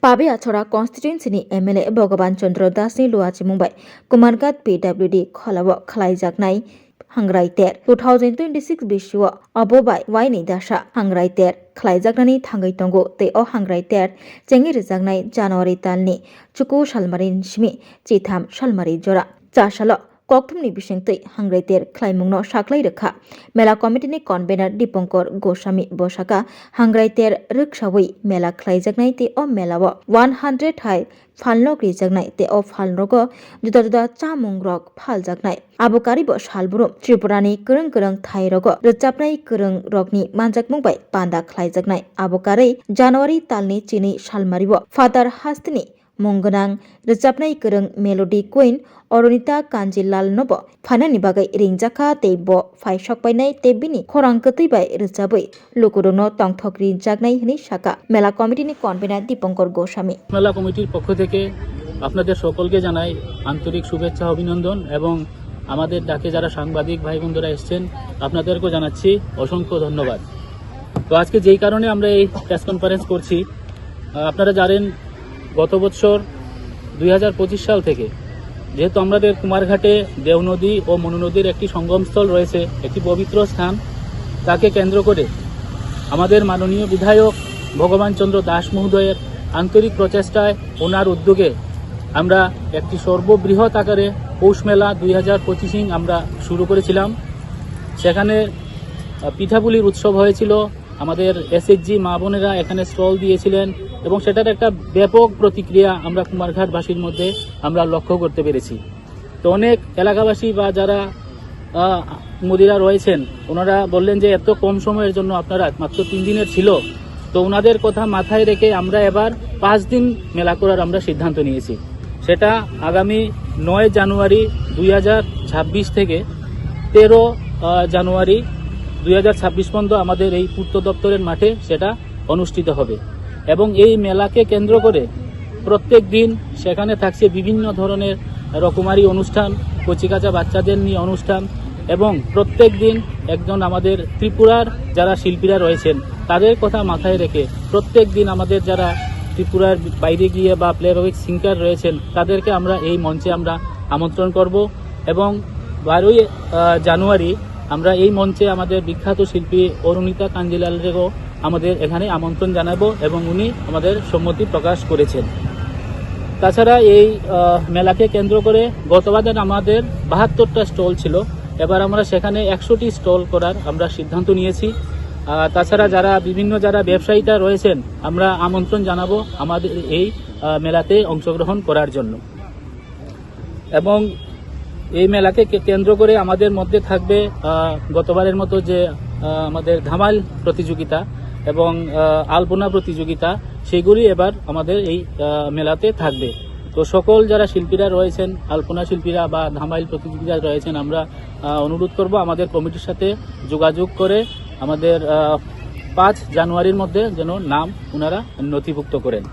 पाबे आछरा कन्स्टिट्युएन्सिनि एमएलए भगवान चन्द्र दासनि लुवाची मुंबाई कुमारघाट पिडब्लिउडि खलाव खलाइजाकनाय हांग्रायतेर 2026 बिसुव अबोबाय वाइनि दासा हांग्रायतेर खलाइजाकनानै थांगै तंगो ते अ हांग्रायतेर चेंगि रिजाकनाय जानुवारि तालनि चुकु सालमारिन सिमि चिथाम सालमारि जरा चासाल कक्टुमनि बिसिंतै हांग्रायतेर खलाइमुंनो साख्लाय रोखा मेला कमिटिनि कनभेनार दीपंकर गोस्वामी बसाका हांग्रायतेर रोखसावै मेला खलाइजाकनाय ते अ मेलाव 100 हाय फालनक रिजाकनाय ते अ फालनक जुदा जुदा चामुंग्रक फालजाकनाय आबुकारिबो सालबुरुम त्रिपुरानि गोरों गोरों थाइरग रोजाबनाय गोरों रगनि मानजाकमुंबाय बान्दा खलाइजाकनाय आबुकारै जानुवारि तालनि चिनि सालमारिबो फादार हास्तिनि मुंगोनां रोजाबनाय गोरों मेलोडी क्वीन अरुणिता कान्जिलाल नब फानानि बागै रिंजाखा तेब फाइसकबायनाय तेबिनि खरां गतैबाय रोजाबै लुकुदनो तंथक रिंजाकनाय हनि शाखा मेला कमिटिनि कनभेनार दीपंकर गोस्वामी মেলা কমিটির পক্ষ থেকে আপনাদের সকলকে জানাই আন্তরিক শুভেচ্ছা অভিনন্দন এবং আমাদের ডাকে যারা সাংবাদিক ভাই বন্ধুরা এসেছেন আপনাদেরকেও জানাচ্ছি অসংখ্য ধন্যবাদ। তো আজকে যেই কারণে আমরা এই প্রেস কনফারেন্স করছি, আপনারা জানেন গত বছর 2025 সাল থেকে যেহেতু আমাদের কুমারঘাটে দেও নদী ও মনু নদীর একটি সঙ্গমস্থল রয়েছে, একটি পবিত্র স্থান, তাকে কেন্দ্র করে আমাদের মাননীয় বিধায়ক ভগবান চন্দ্র দাস মহোদয়ের আন্তরিক প্রচেষ্টায় ওনার উদ্যোগে আমরা একটি সর্ববৃহৎ আকারে পৌষ মেলা 2025 আমরা শুরু করেছিলাম। সেখানে পিঠাপুলির উৎসব হয়েছিল, আমাদের এসএইচজি মা বোনেরা এখানে স্টল দিয়েছিলেন এবং সেটার একটা ব্যাপক প্রতিক্রিয়া আমরা কুমারঘাটবাসীর মধ্যে আমরা লক্ষ্য করতে পেরেছি। তো অনেক এলাকাবাসী বা যারা মুদিরা রয়েছেন ওনারা বললেন যে এত কম সময়ের জন্য আপনারা মাত্র 3 দিনের ছিল, তো ওনাদের কথা মাথায় রেখে আমরা এবার 5 দিন মেলা করার আমরা সিদ্ধান্ত নিয়েছি। সেটা আগামী 9 জানুয়ারি 2026 থেকে 13 জানুয়ারি 2026 পর্যন্ত আমাদের এই পূর্ত দপ্তরের মাঠে সেটা অনুষ্ঠিত হবে এবং এই মেলাকে কেন্দ্র করে প্রত্যেক দিন সেখানে থাকছে বিভিন্ন ধরনের রকমারি অনুষ্ঠান, কচিকাচা বাচ্চাদের নিয়ে অনুষ্ঠান এবং প্রত্যেক দিন একজন আমাদের ত্রিপুরার যারা শিল্পীরা রয়েছেন তাদের কথা মাথায় রেখে প্রত্যেক দিন আমাদের যারা ত্রিপুরার বাইরে গিয়ে বা প্লেব্যাক সিঙ্গার রয়েছেন তাদেরকে আমরা এই মঞ্চে আমরা আমন্ত্রণ করব এবং 12 জানুয়ারি আমরা এই মঞ্চে আমাদের বিখ্যাত শিল্পী অরুণিতা কাঞ্জিলালকেও আমাদের এখানে আমন্ত্রণ জানাবো এবং উনি আমাদের সম্মতি প্রকাশ করেছেন। তাছাড়া এই মেলাকে কেন্দ্র করে গতবার আমাদের 72টা স্টল ছিল, এবার আমরা সেখানে 100টি স্টল করার আমরা সিদ্ধান্ত নিয়েছি। তাছাড়া যারা ব্যবসায়ীরা রয়েছেন আমরা আমন্ত্রণ জানাবো আমাদের এই মেলাতে অংশগ্রহণ করার জন্য এবং এই মেলাকে কেন্দ্র করে আমাদের মধ্যে থাকবে গতবারের মতো যে আমাদের ধামাল প্রতিযোগিতা এবং আলপনা প্রতিযোগিতা, সেগুলি এবার আমাদের এই মেলাতে থাকবে। তো সকল যারা শিল্পীরা রয়েছেন, আলপনা শিল্পীরা বা ধামাইল প্রতিযোগিতা রয়েছেন, আমরা অনুরোধ করব আমাদের কমিটির সাথে যোগাযোগ করে আমাদের 5 জানুয়ারির মধ্যে যেন নাম ওনারা নথিভুক্ত করেন।